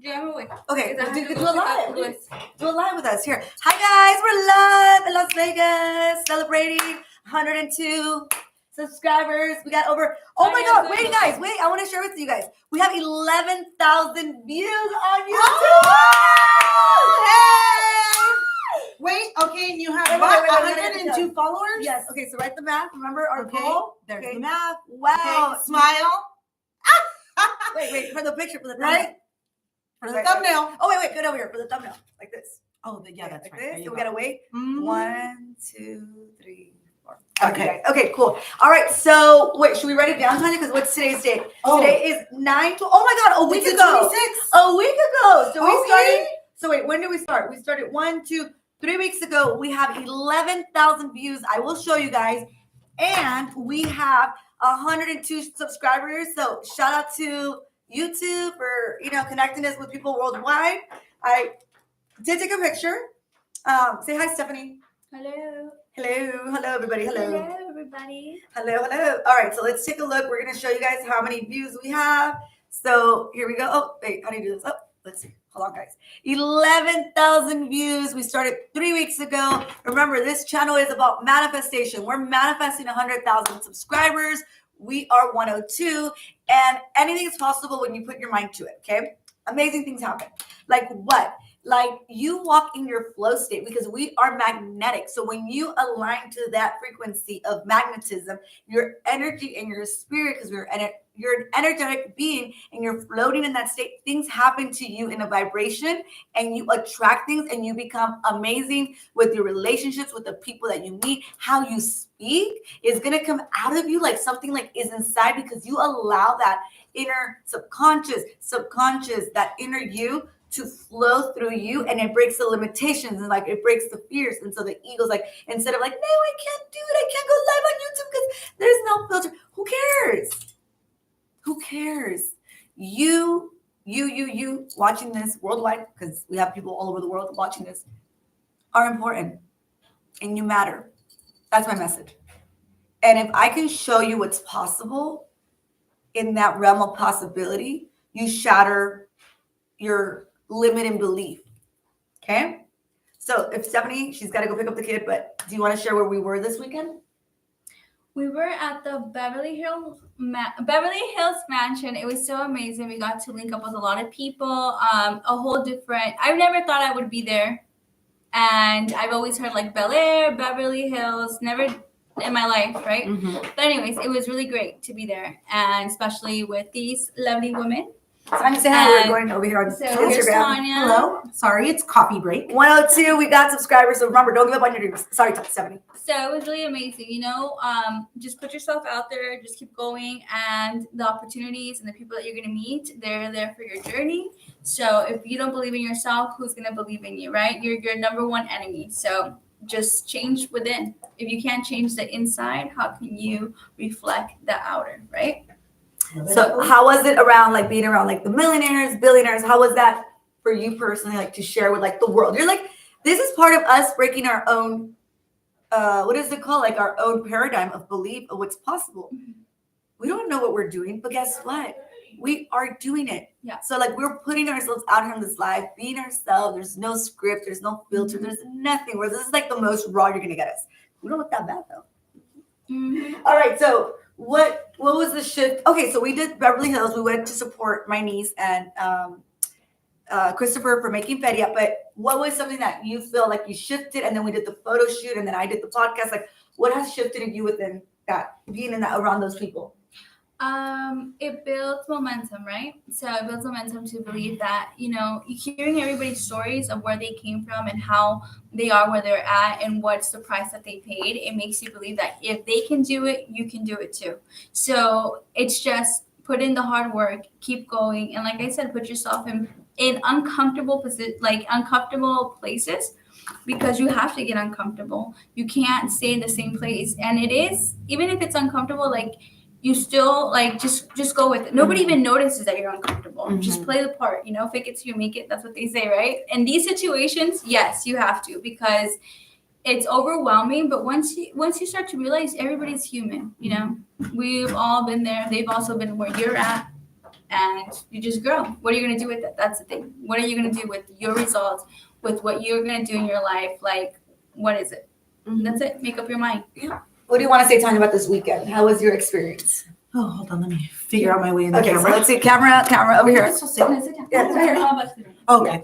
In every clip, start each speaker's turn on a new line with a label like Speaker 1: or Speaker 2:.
Speaker 1: Okay, do a live. Do a live with us here. Hi guys, we're live in Las Vegas celebrating 102 subscribers. We got over. Oh my God! Wait, guys, wait! I want to share with you guys. We have 11,000 views on YouTube.
Speaker 2: Oh! Hey! Wait, okay, you have what? 102 followers?
Speaker 1: Yes. Okay, so write the math. Remember our goal?
Speaker 2: There's
Speaker 1: Okay.
Speaker 2: the math.
Speaker 1: Wow.
Speaker 2: Okay, smile.
Speaker 1: Wait, for the picture, for the
Speaker 2: Right? For the
Speaker 1: Right.
Speaker 2: thumbnail.
Speaker 1: Oh, wait, good over here for the thumbnail, like this.
Speaker 2: Oh, yeah, that's
Speaker 1: like
Speaker 2: right.
Speaker 1: this.
Speaker 2: There you
Speaker 1: So we
Speaker 2: go.
Speaker 1: gotta wait.
Speaker 2: Mhm.
Speaker 1: 1, 2, 3, 4.
Speaker 2: Okay.
Speaker 1: Okay, cool. All right. So wait, should we write it down, Tanya? Because what's today's date?
Speaker 2: Oh.
Speaker 1: Today is 9. Oh my God, a week
Speaker 2: It's
Speaker 1: ago.
Speaker 2: 26.
Speaker 1: A week ago. So we
Speaker 2: Okay.
Speaker 1: started. So wait, when did we start? We started 1, 2, 3 weeks ago. We have 11,000 views. I will show you guys, and we have 102 subscribers. So shout out to YouTube for connecting us with people worldwide. I did take a picture. Say hi, Stephanie.
Speaker 3: Hello.
Speaker 1: Hello, everybody. Hello.
Speaker 3: Everybody.
Speaker 1: Hello. All right, so let's take a look. We're gonna show you guys how many views we have. So here we go. Oh, wait, how do you do this? Oh, let's see. Hold on, guys. 11,000 views. We started 3 weeks ago. Remember, this channel is about manifestation. We're manifesting 100,000 subscribers. We are 102, and anything is possible when you put your mind to it. Okay, amazing things happen. Like what? Like you walk in your flow state because we are magnetic. So when you align to that frequency of magnetism, your energy and your spirit, because you're an energetic being and you're floating in that state, things happen to you in a vibration and you attract things and you become amazing with your relationships, with the people that you meet. How you speak is going to come out of you like something like is inside because you allow that inner subconscious, that inner you to flow through you, and it breaks the limitations and like it breaks the fears. And so the ego's like, instead of like, no, I can't do it, I can't go live on YouTube because there's no filter. Who cares? Who cares? You watching this worldwide, because we have people all over the world watching this, are important and you matter. That's my message. And if I can show you what's possible in that realm of possibility, you shatter your limiting belief. Okay? So if Stephanie, she's got to go pick up the kid, but do you want to share where we were this weekend?
Speaker 3: We were at the Beverly Hills mansion. It was so amazing. We got to link up with a lot of people. A whole different. I never thought I would be there, and I've always heard like Bel Air, Beverly Hills. Never in my life, right?
Speaker 1: Mm-hmm.
Speaker 3: But anyways, it was really great to be there, and especially with these lovely women.
Speaker 1: Tanya, say hi. We're going over here on
Speaker 3: So here's
Speaker 1: Instagram.
Speaker 3: Tanya.
Speaker 2: Hello. Sorry, it's coffee break.
Speaker 1: 102, we got subscribers. So remember, don't give up on your dreams. Sorry, Stephanie.
Speaker 3: So it was really amazing, just put yourself out there, just keep going, and the opportunities and the people that you're going to meet, they're there for your journey. So if you don't believe in yourself, who's going to believe in you, right? You're your number one enemy. So just change within. If you can't change the inside, how can you reflect the outer, right?
Speaker 1: So how was it around like being around like the millionaires, billionaires? How was that for you personally, like to share with like the world? You're like, this is part of us breaking our own, what is it called? Like our own paradigm of belief of what's possible. We don't know what we're doing, but guess what? We are doing it.
Speaker 3: Yeah.
Speaker 1: So like we're putting ourselves out here in this life, being ourselves. There's no script. There's no filter. There's nothing. Where this is like the most raw you're gonna get us. We don't look that bad though.
Speaker 3: Mm-hmm.
Speaker 1: All right. So what was the shift? Okay, so we did Beverly Hills. We went to support my niece and Christopher for making Feria. But what was something that you feel like you shifted? And then we did the photo shoot, and then I did the podcast. Like, what has shifted in you within that being in that around those people?
Speaker 3: It builds momentum, right? So it builds momentum to believe that, hearing everybody's stories of where they came from and how they are where they're at and what's the price that they paid. It makes you believe that if they can do it, you can do it too. So it's just put in the hard work, keep going. And like I said, put yourself in uncomfortable places, because you have to get uncomfortable. You can't stay in the same place. And it is, even if it's uncomfortable, like, you still like just go with it. Nobody even notices that you're uncomfortable. Just play the part, fake it till you make it. That's what they say, right? In these situations, yes, you have to, because it's overwhelming. But once you start to realize everybody's human, we've all been there. They've also been where you're at, and you just grow. What are you going to do with it? That's the thing. What are you going to do with your results, with what you're going to do in your life? Like, what is it? That's it. Make up your mind.
Speaker 1: What do you want to say, Tanya, about this weekend? How was your experience?
Speaker 2: Oh, hold on. Let me figure out my way in the
Speaker 1: Okay, so
Speaker 2: camera.
Speaker 1: let's see. Camera over here.
Speaker 2: This will sit.
Speaker 1: Yeah, it's right here.
Speaker 2: Okay.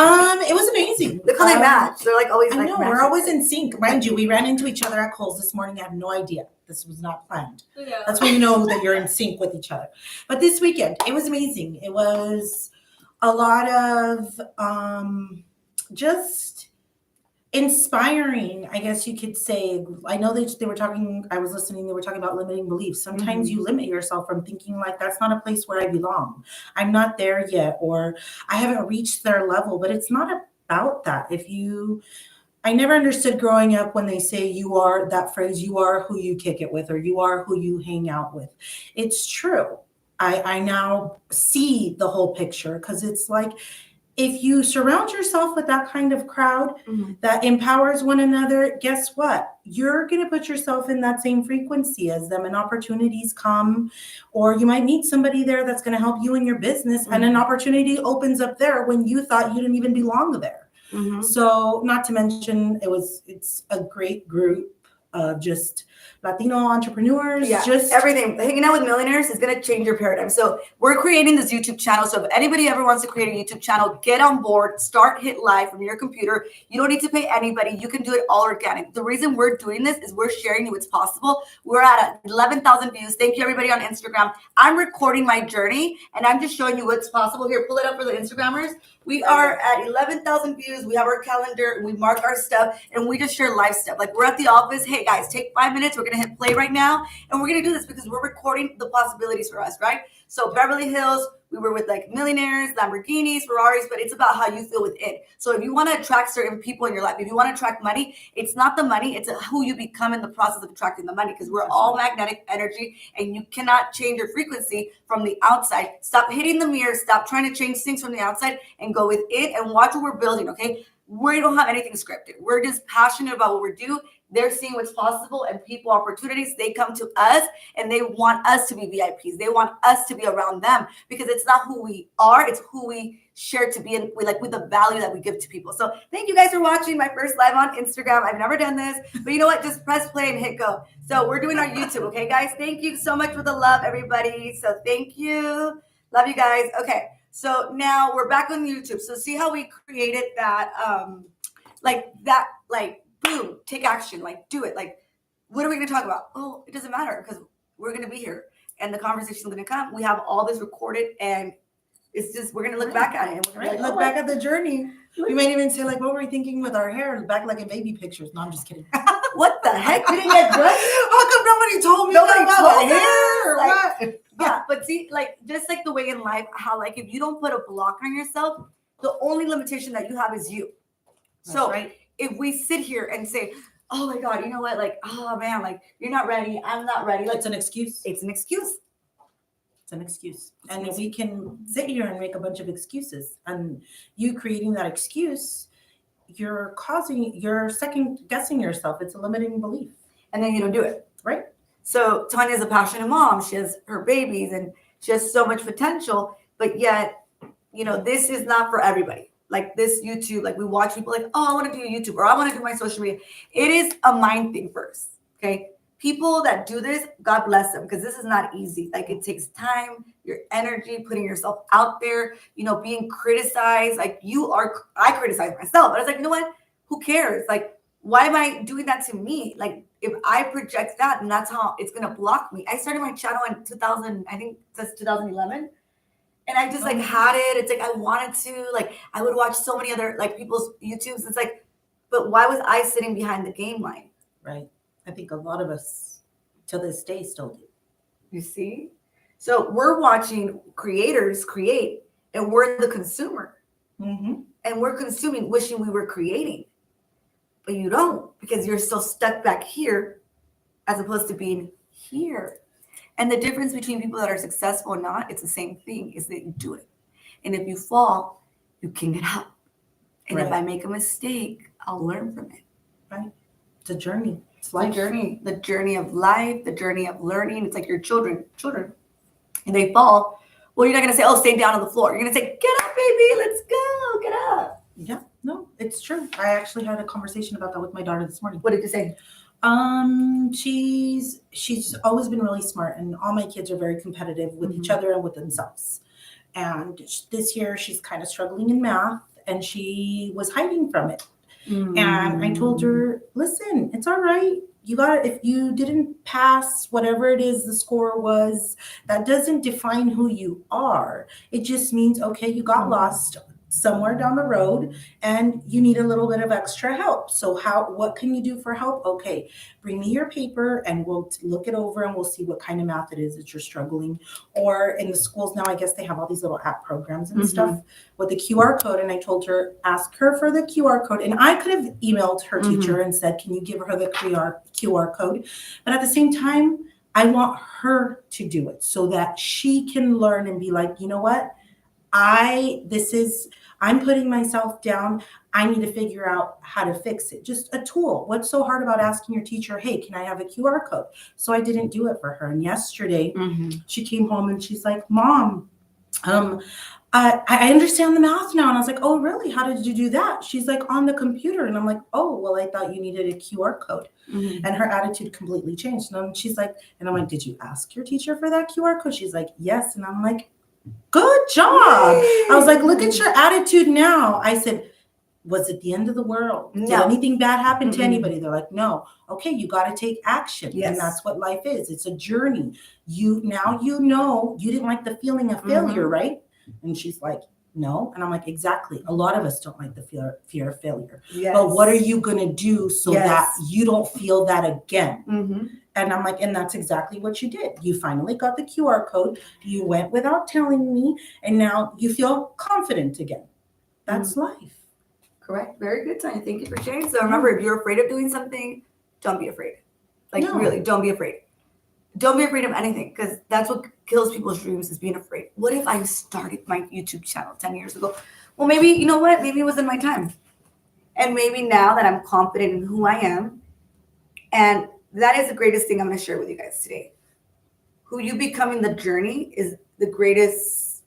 Speaker 2: It was amazing.
Speaker 1: Look how they match. They're like always
Speaker 2: I
Speaker 1: like
Speaker 2: know,
Speaker 1: matching.
Speaker 2: we're always in sync. Mind you, we ran into each other at Kohl's this morning. I had no idea. This was not planned.
Speaker 3: Yeah.
Speaker 2: That's when you know that you're in sync with each other. But this weekend, it was amazing. It was a lot of just inspiring, I guess you could say. I know they were talking, I was listening, they were talking about limiting beliefs. Sometimes you limit yourself from thinking like, that's not a place where I belong. I'm not there yet, or I haven't reached their level. But it's not about that. I never understood growing up when they say you are, that phrase, you are who you kick it with, or you are who you hang out with. It's true. I now see the whole picture, because it's like, if you surround yourself with that kind of crowd that empowers one another, guess what? You're going to put yourself in that same frequency as them, and opportunities come, or you might meet somebody there that's going to help you in your business, and an opportunity opens up there when you thought you didn't even belong there. So, not to mention, it's a great group of just Latino entrepreneurs.
Speaker 1: Yeah,
Speaker 2: just
Speaker 1: everything. Hanging out with millionaires is going to change your paradigm. So we're creating this YouTube channel. So if anybody ever wants to create a YouTube channel, get on board, start Hit Live from your computer. You don't need to pay anybody. You can do it all organic. The reason we're doing this is we're sharing you what's possible. We're at 11,000 views. Thank you, everybody on Instagram. I'm recording my journey, and I'm just showing you what's possible. Here, pull it up for the Instagrammers. We are at 11,000 views. We have our calendar. We mark our stuff, and we just share live stuff. Like, we're at the office. Hey, guys, take 5 minutes. We're going to hit play right now, and we're going to do this because we're recording the possibilities for us, right? So Beverly Hills, we were with like millionaires, Lamborghinis, Ferraris, but it's about how you feel within. So if you want to attract certain people in your life, if you want to attract money, it's not the money, it's who you become in the process of attracting the money, because we're all magnetic energy, and you cannot change your frequency from the outside. Stop hitting the mirror, stop trying to change things from the outside, and go within and watch what we're building, okay? We don't have anything scripted. We're just passionate about what we do. They're seeing what's possible, and people, opportunities, they come to us, and they want us to be VIPs. They want us to be around them, because it's not who we are, it's who we share to be, and with the value that we give to people. So thank you guys for watching my first live on Instagram. I've never done this, but you know what? Just press play and hit go. So we're doing our YouTube, okay, guys? Thank you so much for the love, everybody. So thank you. Love you guys. Okay. So now we're back on YouTube. So see how we created that, boom, take action, like do it. Like, what are we going to talk about? Oh, it doesn't matter, because we're going to be here, and the conversation is going to come. We have all this recorded, and it's just, we're going to look back at it. And we're
Speaker 2: Right. Look back at the journey. We might even say, like, what were we thinking with our hair? Back like in baby pictures. No, I'm just kidding.
Speaker 1: What the heck? We didn't get good?
Speaker 2: How come nobody told me
Speaker 1: Nobody
Speaker 2: about
Speaker 1: told
Speaker 2: the
Speaker 1: us?
Speaker 2: hair? Or
Speaker 1: Like-
Speaker 2: what?
Speaker 1: Yeah, but see, like, just like the way in life, how, like, if you don't put a block on yourself, the only limitation that you have is you.
Speaker 2: That's
Speaker 1: So
Speaker 2: right.
Speaker 1: if we sit here and say, oh my God, you know what? Like, oh man, like, you're not ready. I'm not ready. Like,
Speaker 2: It's an excuse.
Speaker 1: it's an excuse.
Speaker 2: It's an excuse. And if we can sit here and make a bunch of excuses, and you creating that excuse, you're second guessing yourself. It's a limiting belief.
Speaker 1: And then you don't do it.
Speaker 2: Right.
Speaker 1: So Tanya's a passionate mom. She has her babies, and she has so much potential, but yet, you know, this is not for everybody. Like this YouTube, like we watch people like, oh, I want to do YouTube, or I want to do my social media. It is a mind thing first. Okay. People that do this, God bless them, because this is not easy. Like, it takes time, your energy, putting yourself out there, you know, being criticized. Like, I criticize myself, but I was like, you know what? Who cares? Like, why am I doing that to me? Like, if I project that, and that's how it's going to block me. I started my channel in 2000, I think that's 2011. And I just like had it. It's like, I wanted to, like, I would watch so many other like people's YouTubes. It's like, but why was I sitting behind the game line?
Speaker 2: Right. I think a lot of us till this day still do.
Speaker 1: You see? So we're watching creators create, and we're the consumer.
Speaker 2: Mm-hmm.
Speaker 1: And we're consuming, wishing we were creating. But you don't, because you're still stuck back here as opposed to being here. And the difference between people that are successful or not, it's the same thing, is that you do it. And if you fall, you can get up. And if
Speaker 2: Right.
Speaker 1: I make a mistake, I'll learn from it.
Speaker 2: Right. It's a journey. It's
Speaker 1: Life
Speaker 2: life.
Speaker 1: the journey of life, the journey of learning. It's like your children, and they fall. Well, you're not going to say, oh, stay down on the floor. You're going to say, get up, baby. Let's go. Get up.
Speaker 2: Yeah, no, it's true. I actually had a conversation about that with my daughter this morning.
Speaker 1: What did you say?
Speaker 2: She's always been really smart, and all my kids are very competitive with each other and with themselves. And this year she's kind of struggling in math, and she was hiding from it. And I told her, listen, it's all right. You got, if you didn't pass whatever it is the score was, that doesn't define who you are. It just means, okay, you got lost somewhere down the road and you need a little bit of extra help. So what can you do for help? Okay, bring me your paper and we'll look it over and we'll see what kind of math it is that you're struggling. Or in the schools now, I guess they have all these little app programs and stuff with the QR code. And I told her, ask her for the QR code. And I could have emailed her teacher and said, can you give her the QR code? But at the same time, I want her to do it so that she can learn and be like, you know what? I'm putting myself down. I need to figure out how to fix it. Just a tool. What's so hard about asking your teacher, hey, can I have a QR code? So I didn't do it for her. And yesterday she came home and she's like, Mom, I understand the math now. And I was like, oh, really? How did you do that? She's like, on the computer. And I'm like, oh, well, I thought you needed a QR code. And her attitude completely changed. And she's like, and I'm like, did you ask your teacher for that QR code? She's like, yes. And I'm like, good job. I was like, look at your attitude now. I said, was it the end of the world?
Speaker 1: No.
Speaker 2: Did anything bad happen to anybody? They're like, no. Okay, you got to take action.
Speaker 1: Yes.
Speaker 2: And that's what life is. It's a journey. You know you didn't like the feeling of failure, right? And she's like, no. And I'm like, exactly. A lot of us don't like the fear of failure.
Speaker 1: Yes.
Speaker 2: But what are you going to do so that you don't feel that again? And I'm like, and that's exactly what you did. You finally got the QR code. You went without telling me. And now you feel confident again. That's life.
Speaker 1: Correct. Very good, Tanya. Thank you for sharing. So remember, if you're afraid of doing something, don't be afraid. Like really, don't be afraid. Don't be afraid of anything, because that's what kills people's dreams, is being afraid. What if I started my YouTube channel 10 years ago? Well, maybe, you know what? Maybe it wasn't my time. And maybe now that I'm confident in who I am, and that is the greatest thing I'm going to share with you guys today. Who you become in the journey is the greatest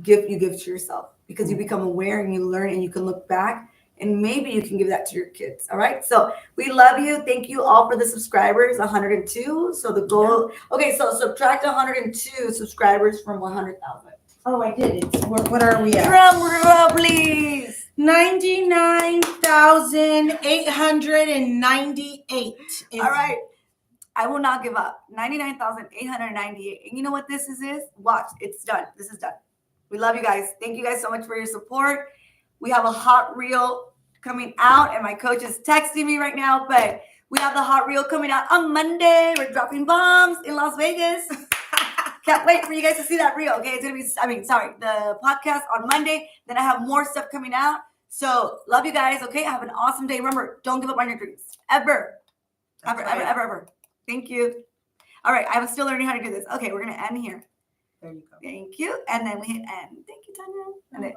Speaker 1: gift you give to yourself, because you become aware and you learn and you can look back and maybe you can give that to your kids. All right. So we love you. Thank you all for the subscribers, 102. So the goal, okay. So subtract 102 subscribers from 100,000.
Speaker 2: Oh, I did it. What are we at?
Speaker 1: Drum roll, please.
Speaker 2: 99,898.
Speaker 1: All right. I will not give up. 99,898. And you know what this is? Watch. It's done. This is done. We love you guys. Thank you guys so much for your support. We have a hot reel coming out, and my coach is texting me right now, but we have the hot reel coming out on Monday. We're dropping bombs in Las Vegas. Can't wait for you guys to see that reel. Okay, it's gonna be, the podcast on Monday. Then I have more stuff coming out. So love you guys. Okay, have an awesome day. Remember, don't give up on your dreams. Ever. Thank you. All right, I'm still learning how to do this. Okay, we're gonna end here.
Speaker 2: There you go.
Speaker 1: Thank you. And then we hit end. Thank you, Tanya. And then